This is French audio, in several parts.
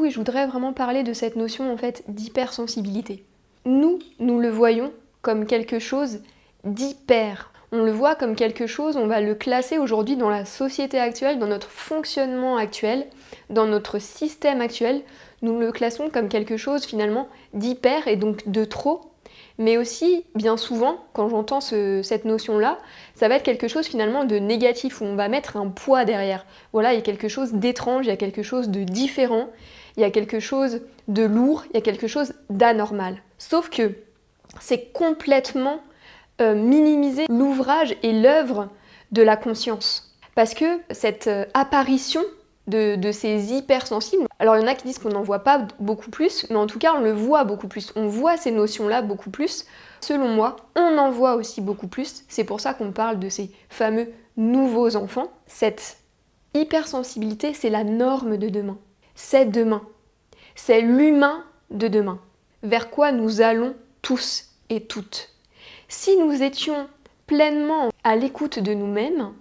et je voudrais vraiment parler de cette notion en fait d'hypersensibilité. Nous le voyons comme quelque chose d'hyper. On le voit comme quelque chose, on va le classer aujourd'hui dans la société actuelle, dans notre fonctionnement actuel, dans notre système actuel. Nous le classons comme quelque chose finalement d'hyper et donc de trop. Mais aussi, bien souvent, quand j'entends cette notion-là, ça va être quelque chose finalement de négatif, où on va mettre un poids derrière. Voilà, il y a quelque chose d'étrange, il y a quelque chose de différent, il y a quelque chose de lourd, il y a quelque chose d'anormal. Sauf que c'est complètement minimiser l'ouvrage et l'œuvre de la conscience. Parce que cette apparition de ces hypersensibles, alors il y en a qui disent qu'on n'en voit pas beaucoup plus, mais en tout cas on le voit beaucoup plus, on voit ces notions-là beaucoup plus. Selon moi, on en voit aussi beaucoup plus, c'est pour ça qu'on parle de ces fameux nouveaux enfants. Cette hypersensibilité, c'est la norme de demain, c'est demain, c'est l'humain de demain, vers quoi nous allons tous et toutes. Si nous étions pleinement à l'écoute de nous-mêmes,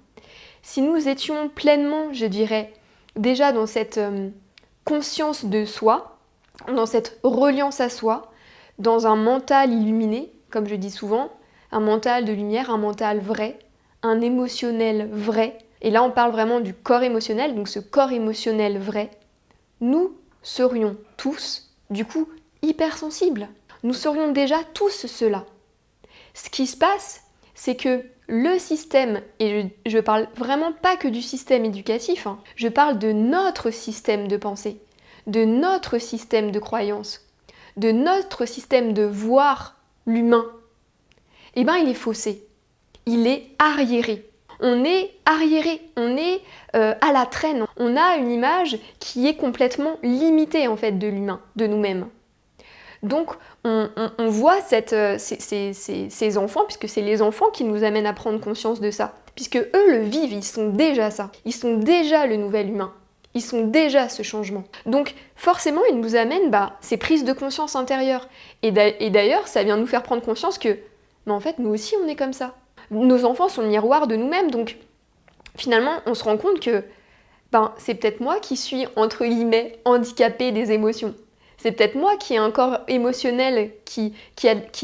si nous étions pleinement, je dirais, déjà dans cette conscience de soi, dans cette reliance à soi, dans un mental illuminé, comme je dis souvent, un mental de lumière, un mental vrai, un émotionnel vrai, et là on parle vraiment du corps émotionnel, donc ce corps émotionnel vrai, nous serions tous, du coup, hypersensibles. Nous serions déjà tous cela. Ce qui se passe, c'est que le système, et je parle vraiment pas que du système éducatif, je parle de notre système de pensée, de notre système de croyance, de notre système de voir l'humain, eh bien il est faussé, il est arriéré. On est arriéré, on est à la traîne, on a une image qui est complètement limitée en fait de l'humain, de nous-mêmes. Donc on voit ces enfants, puisque c'est les enfants qui nous amènent à prendre conscience de ça, puisque eux le vivent, ils sont déjà ça, ils sont déjà le nouvel humain, ils sont déjà ce changement. Donc forcément ils nous amènent ces prises de conscience intérieures, et d'ailleurs ça vient nous faire prendre conscience que, en fait nous aussi on est comme ça. Nos enfants sont le miroir de nous-mêmes, donc finalement on se rend compte que c'est peut-être moi qui suis entre guillemets handicapée des émotions. C'est peut-être moi qui ai un corps émotionnel qui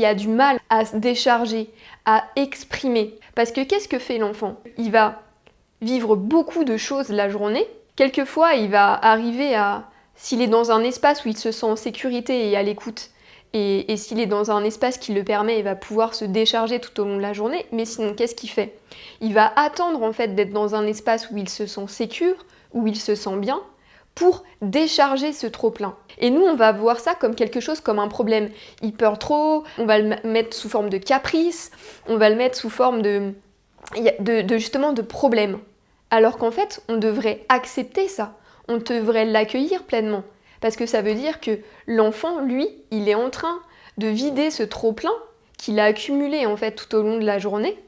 a du mal à se décharger, à exprimer. Parce que qu'est-ce que fait l'enfant? Il va vivre beaucoup de choses la journée. Quelquefois, il va arriver à, s'il est dans un espace où il se sent en sécurité et à l'écoute, et s'il est dans un espace qui le permet, il va pouvoir se décharger tout au long de la journée. Mais sinon, qu'est-ce qu'il fait? Il va attendre en fait d'être dans un espace où il se sent sécure, où il se sent bien, pour décharger ce trop-plein. Et nous, on va voir ça comme quelque chose, comme un problème. Il pleure trop, on va le mettre sous forme de caprice, on va le mettre sous forme justement de problème. Alors qu'en fait, on devrait accepter ça, on devrait l'accueillir pleinement. Parce que ça veut dire que l'enfant, lui, il est en train de vider ce trop-plein qu'il a accumulé en fait tout au long de la journée.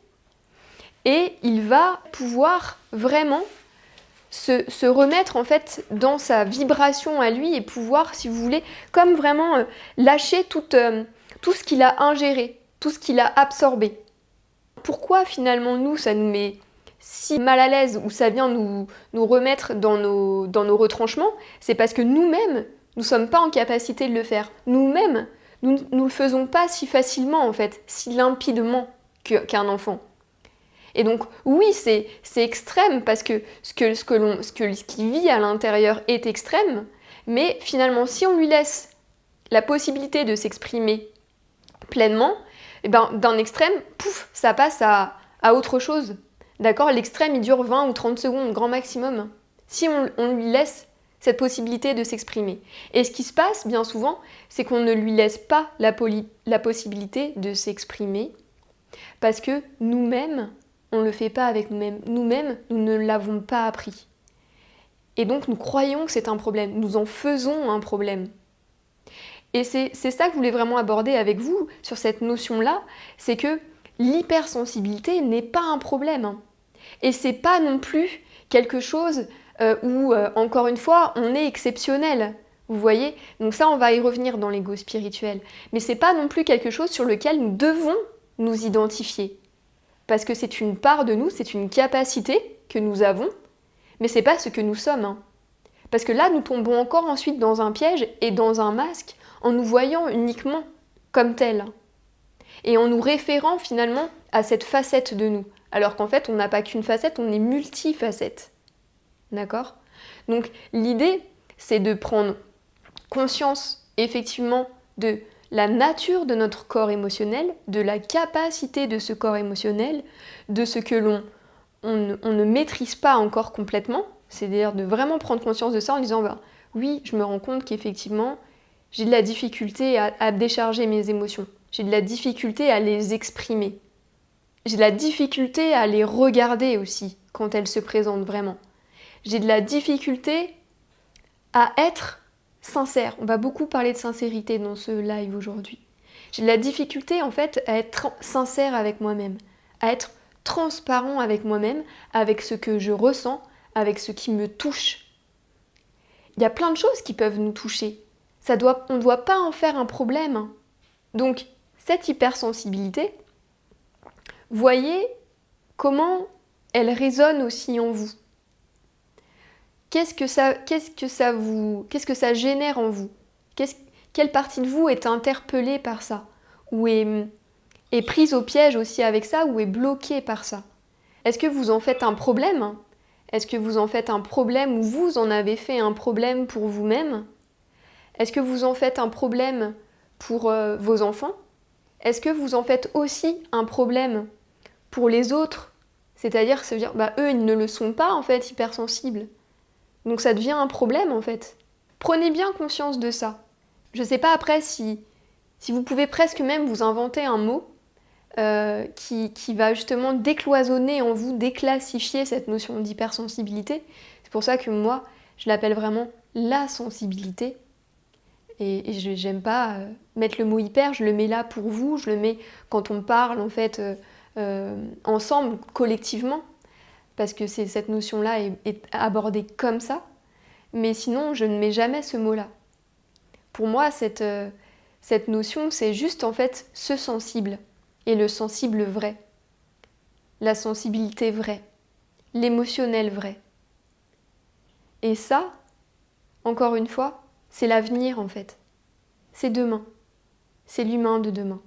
Et il va pouvoir vraiment se remettre en fait dans sa vibration à lui et pouvoir, si vous voulez, comme vraiment lâcher tout ce qu'il a ingéré, tout ce qu'il a absorbé. Pourquoi finalement nous, ça nous met si mal à l'aise ou ça vient nous remettre dans nos retranchements? C'est parce que nous-mêmes, nous ne sommes pas en capacité de le faire. Nous-mêmes, nous ne le faisons pas si facilement en fait, si limpidement qu'un enfant. Et donc oui, c'est extrême parce que ce qu'il vit à l'intérieur est extrême, mais finalement si on lui laisse la possibilité de s'exprimer pleinement, d'un extrême, pouf, ça passe à autre chose. D'accord? L'extrême il dure 20 ou 30 secondes, grand maximum, si on lui laisse cette possibilité de s'exprimer. Et ce qui se passe bien souvent, c'est qu'on ne lui laisse pas la possibilité de s'exprimer parce que nous-mêmes, on ne le fait pas avec nous-mêmes. Nous-mêmes, nous ne l'avons pas appris. Et donc, nous croyons que c'est un problème. Nous en faisons un problème. Et c'est ça que je voulais vraiment aborder avec vous sur cette notion-là, c'est que l'hypersensibilité n'est pas un problème. Et c'est pas non plus quelque chose où, encore une fois, on est exceptionnel. Vous voyez? Donc ça, on va y revenir dans l'ego spirituel. Mais c'est pas non plus quelque chose sur lequel nous devons nous identifier. Parce que c'est une part de nous, c'est une capacité que nous avons, mais c'est pas ce que nous sommes. Parce que là, nous tombons encore ensuite dans un piège et dans un masque en nous voyant uniquement comme tel. Et en nous référant finalement à cette facette de nous. Alors qu'en fait, on n'a pas qu'une facette, on est multifacette. D'accord ? Donc l'idée, c'est de prendre conscience effectivement de la nature de notre corps émotionnel, de la capacité de ce corps émotionnel, de ce que on ne maîtrise pas encore complètement, c'est-à-dire de vraiment prendre conscience de ça en disant bah, oui, je me rends compte qu'effectivement, j'ai de la difficulté à décharger mes émotions, j'ai de la difficulté à les exprimer, j'ai de la difficulté à les regarder aussi quand elles se présentent vraiment, j'ai de la difficulté à être sincère. On va beaucoup parler de sincérité dans ce live aujourd'hui. J'ai de la difficulté en fait à être sincère avec moi-même, à être transparent avec moi-même, avec ce que je ressens, avec ce qui me touche. Il y a plein de choses qui peuvent nous toucher. On ne doit pas en faire un problème. Donc, cette hypersensibilité, voyez comment elle résonne aussi en vous. Qu'est-ce que ça génère en vous ? Quelle partie de vous est interpellée par ça ? Ou est prise au piège aussi avec ça, ou est bloquée par ça ? Est-ce que vous en faites un problème ? Est-ce que vous en faites un problème ou vous en avez fait un problème pour vous-même ? Est-ce que vous en faites un problème pour vos enfants ? Est-ce que vous en faites aussi un problème pour les autres ? C'est-à-dire, ça veut dire, bah, eux, ils ne le sont pas en fait hypersensibles. Donc ça devient un problème en fait. Prenez bien conscience de ça. Je ne sais pas après si vous pouvez presque même vous inventer un mot qui va justement décloisonner en vous, déclassifier cette notion d'hypersensibilité. C'est pour ça que moi, je l'appelle vraiment la sensibilité. Et j'aime pas mettre le mot hyper, je le mets là pour vous, je le mets quand on parle en fait ensemble, collectivement. Parce que cette notion-là est abordée comme ça, mais sinon je ne mets jamais ce mot-là. Pour moi, cette notion, c'est juste en fait ce sensible, et le sensible vrai, la sensibilité vraie, l'émotionnel vrai. Et ça, encore une fois, c'est l'avenir en fait. C'est demain, c'est l'humain de demain.